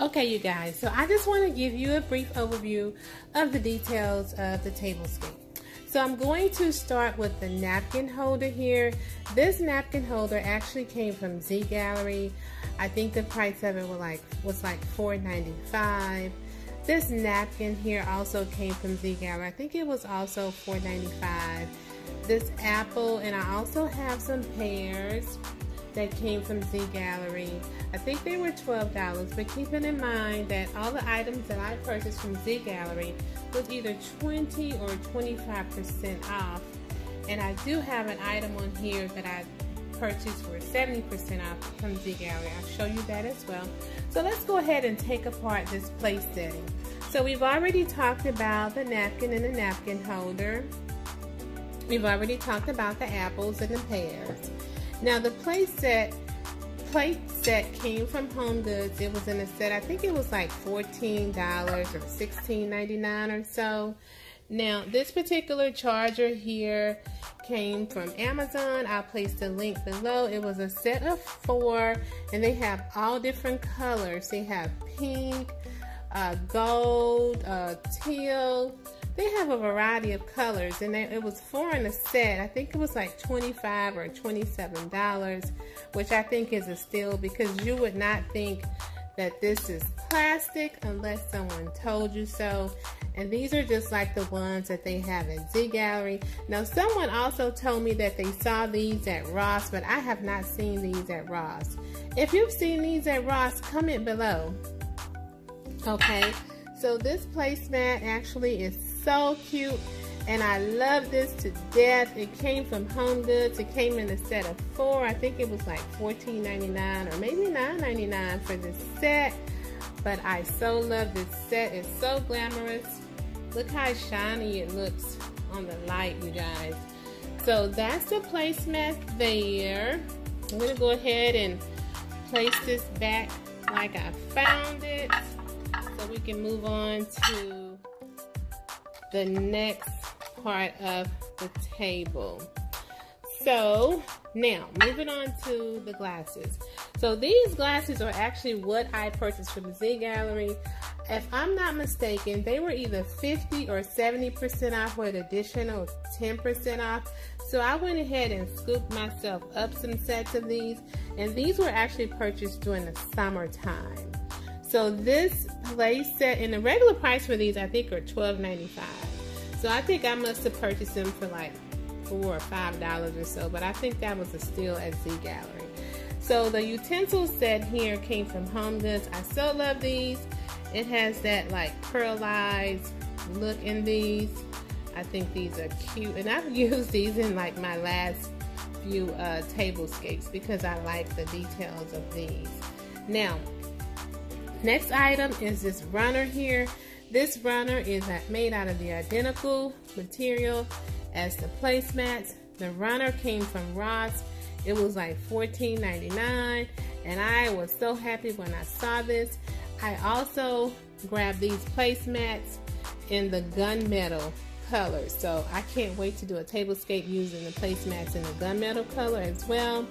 Okay, you guys, so I just want to give you a brief overview of the details of the Tablescape. So I'm going to start with the napkin holder here. This napkin holder actually came from Z Gallery. I think the price of it was like $4.95. This napkin here also came from Z Gallery. I think it was also $4.95. This apple, and I also have some pears that came from Z Gallery. I think they were $12, but keeping in mind that all the items that I purchased from Z Gallery was either 20 or 25% off. And I do have an item on here that I purchased for 70% off from Z Gallery. I'll show you that as well. So let's go ahead and take apart this place setting. So we've already talked about the napkin and the napkin holder. We've already talked about the apples and the pears. Now the plate set came from Home Goods. It was in a set, I think it was like $14 or $16.99 or so. Now this particular charger here came from Amazon. I'll place the link below. It was a set of 4 and they have all different colors. They have pink, gold, teal. They have a variety of colors, and it was 4 in a set. I think it was like $25 or $27, which I think is a steal because you would not think that this is plastic unless someone told you so. And these are just like the ones that they have at Z Gallery. Now, someone also told me that they saw these at Ross, but I have not seen these at Ross. If you've seen these at Ross, comment below. Okay, so this placemat actually is so cute, and I love this to death. It came from Home Goods. It came in a set of 4. I think it was like $14.99 or maybe $9.99 for this set, but I so love this set. It's so glamorous. Look how shiny it looks on the light, you guys. So that's the placemat there. I'm gonna go ahead and place this back like I found it so we can move on to the next part of the table. So now moving on to the glasses. So these glasses are actually what I purchased from Z Gallery. If I'm not mistaken, they were either 50 or 70% off with additional 10% off. So I went ahead and scooped myself up some sets of these, and these were actually purchased during the summertime. So this place set, and the regular price for these I think are $12.95. So I think I must have purchased them for like $4 or $5 or so, but I think that was a steal at Z Gallery. So the utensil set here came from Home Goods. I so love these. It has that like pearlized look in these. I think these are cute, and I've used these in like my last few tablescapes because I like the details of these. Now, next item is this runner here. This runner is made out of the identical material as the placemats. The runner came from Ross. It was like $14.99, and I was so happy when I saw this. I also grabbed these placemats in the gunmetal color, so I can't wait to do a tablescape using the placemats in the gunmetal color as well.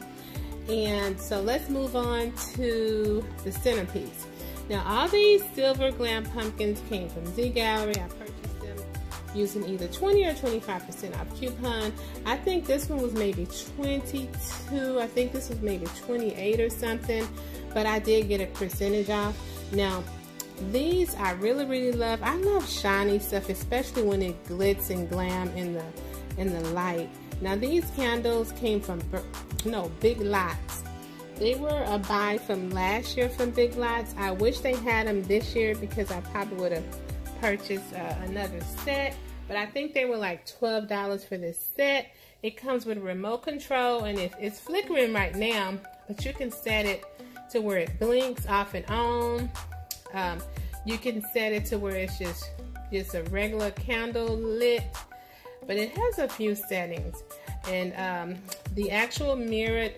And so let's move on to the centerpiece. Now all these silver glam pumpkins came from Z Gallery. I purchased them using either 20 or 25% off coupon. I think this one was maybe 22. I think this was maybe 28 or something, but I did get a percentage off. Now these I really love. I love shiny stuff, especially when it glitz and glam in the light. Now these candles came from Big Lots. They were a buy from last year from Big Lots. I wish they had them this year because I probably would have purchased another set. But I think they were like $12 for this set. It comes with a remote control, and it's flickering right now, but you can set it to where it blinks off and on. You can set it to where it's just a regular candle lit, but it has a few settings. And the actual mirrored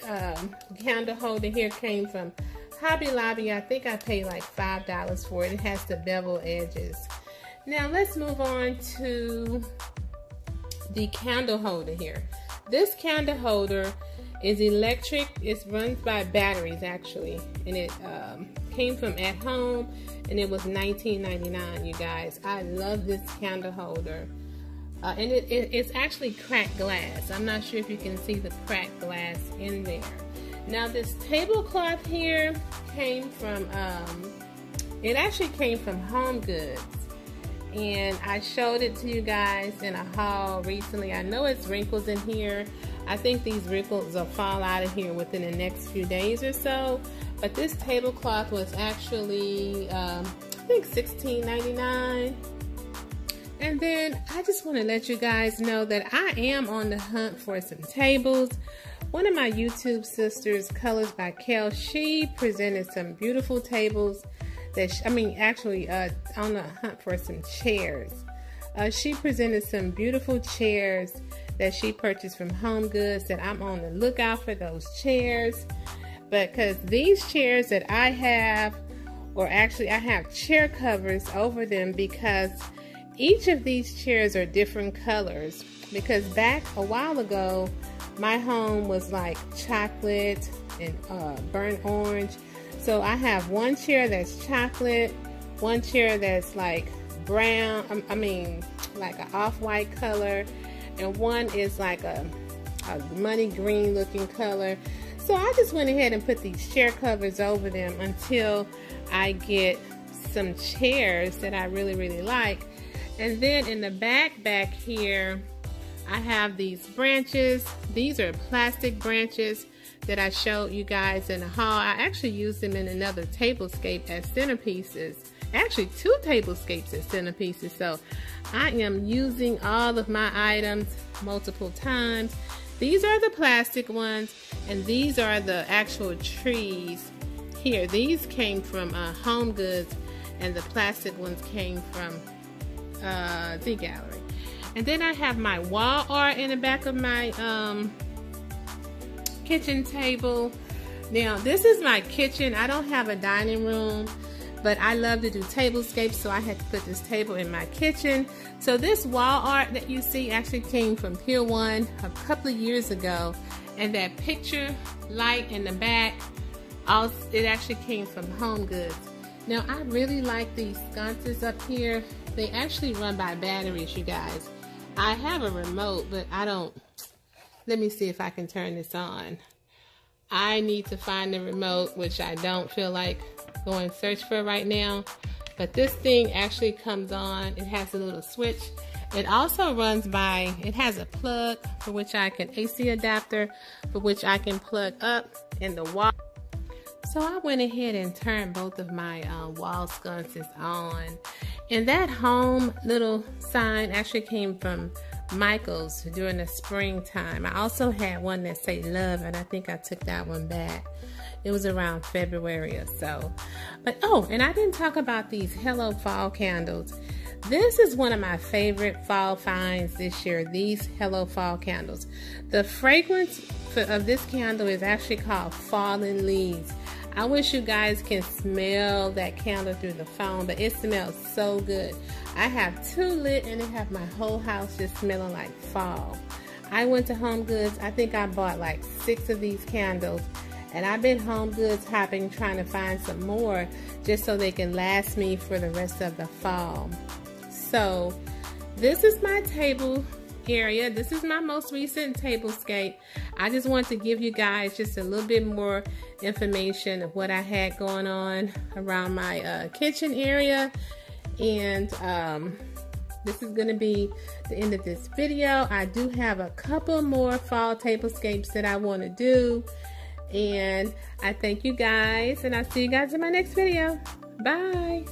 candle holder here came from Hobby Lobby. I think I paid like $5 for it. It has the bevel edges. Now let's move on to the candle holder here. This candle holder is electric. It runs by batteries actually, and it came from At Home, and it was $19.99, you guys. I love this candle holder. And it's actually cracked glass. I'm not sure if you can see the cracked glass in there. Now this tablecloth here came from, it actually came from Home Goods. And I showed it to you guys in a haul recently. I know it's wrinkles in here. I think these wrinkles will fall out of here within the next few days or so. But this tablecloth was actually, I think $16.99. And then I just want to let you guys know that I am on the hunt for some tables. One of my YouTube sisters, Colors by Kel, she presented some beautiful tables that, actually on the hunt for some chairs. She presented some beautiful chairs that she purchased from Home Goods, that I'm on the lookout for those chairs. Because these chairs that I have, or actually I have chair covers over them, because each of these chairs are different colors. Because back a while ago, my home was like chocolate and burnt orange. So I have one chair that's chocolate, one chair that's like brown, like an off-white color, and one is like a money green looking color. So I just went ahead and put these chair covers over them until I get some chairs that I really like. And then in the back here, I have these branches. These are plastic branches that I showed you guys in the haul. I actually used them in another tablescape as centerpieces. Actually, 2 tablescapes as centerpieces. So I am using all of my items multiple times. These are the plastic ones, and these are the actual trees here. These came from Home Goods, and the plastic ones came from the gallery. And then I have my wall art in the back of my kitchen table. Now this is my kitchen. I don't have a dining room, but I love to do tablescapes, so I had to put this table in my kitchen. So this wall art that you see actually came from Pier 1 a couple of years ago, and that picture light in the back, it actually came from Home Goods. Now I really like these sconces up here. They actually run by batteries, you guys. I have a remote, but I don't. Let me see if I can turn this on. I need to find the remote, which I don't feel like going search for right now. But this thing actually comes on. It has a little switch. It also runs by, it has a plug for which I can, AC adapter for which I can plug up in the wall. So I went ahead and turned both of my wall sconces on. And that home little sign actually came from Michael's during the springtime. I also had one that said love, and I think I took that one back. It was around February or so. But oh, and I didn't talk about these Hello Fall candles. This is one of my favorite fall finds this year, these Hello Fall candles. The fragrance of this candle is actually called Fallen Leaves. I wish you guys can smell that candle through the phone, but it smells so good. I have 2 lit, and it have my whole house just smelling like fall. I went to Home Goods. I think I bought like 6 of these candles, and I've been Home Goods hopping trying to find some more just so they can last me for the rest of the fall. So this is my table area. This is my most recent tablescape. I just want to give you guys just a little bit more information of what I had going on around my kitchen area. And this is going to be the end of this video. I do have a couple more fall tablescapes that I want to do. And I thank you guys, and I'll see you guys in my next video. Bye.